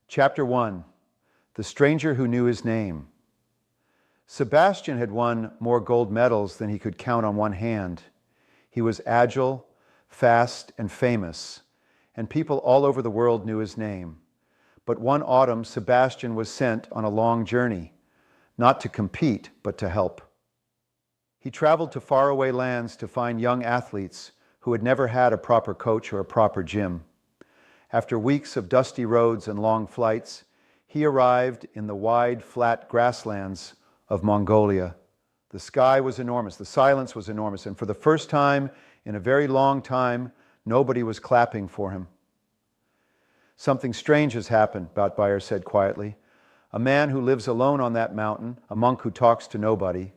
Chapter 1. The Stranger Who Knew His Name. Sebastian had won more gold medals than he could count on one hand. He was agile, fast, and famous, and people all over the world knew his name. But one autumn, Sebastian was sent on a long journey, not to compete, but to help. He traveled to faraway lands to find young athletes who had never had a proper coach or a proper gym. After weeks of dusty roads and long flights, he arrived in the wide, flat grasslands of Mongolia. The sky was enormous, the silence was enormous, and for the first time in a very long time, nobody was clapping for him. "Something strange has happened," Bottbeyer said quietly. "A man who lives alone on that mountain, a monk who talks to nobody,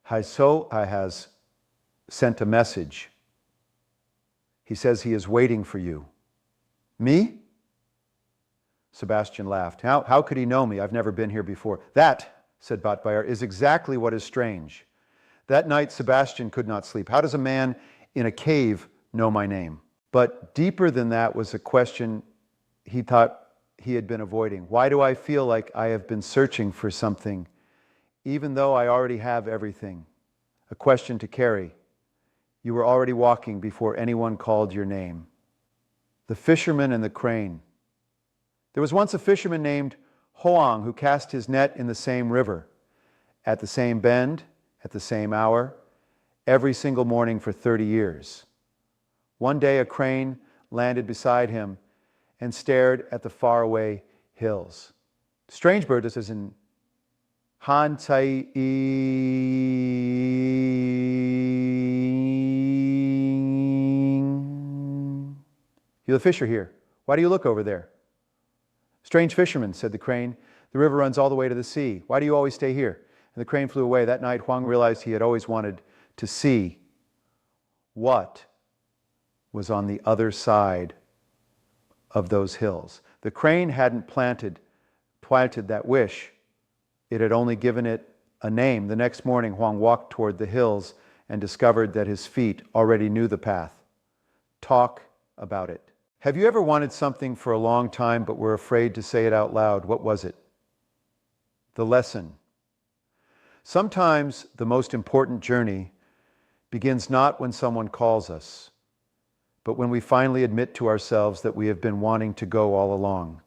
has sent a message. He says he is waiting for you." "Me?" Sebastian laughed. How could he know me? I've never been here before." "That," said Bottbeyer, "is exactly what is strange. That night Sebastian could not sleep. How does a man in a cave know my name?" But deeper than that was a question he thought he had been avoiding. Why do I feel like I have been searching for something, even though I already have everything? A question to carry. You were already walking before anyone called your name. The fisherman and the crane. There was once a fisherman named Hoang who cast his net in the same river, at the same bend, at the same hour, every single morning for 30 years. One day a crane landed beside him and stared at the faraway hills. Strange bird, this is in Han Cai "You're the fisher here. Why do you look over there?" "Strange fisherman," said the crane. "The river runs all the way to the sea. Why do you always stay here?" And the crane flew away. That night, Hoang realized he had always wanted to see what was on the other side of those hills. The crane hadn't planted that wish. It had only given it a name. The next morning, Hoang walked toward the hills and discovered that his feet already knew the path. Talk about it. Have you ever wanted something for a long time but were afraid to say it out loud? What was it? The lesson. Sometimes the most important journey begins not when someone calls us, but when we finally admit to ourselves that we have been wanting to go all along.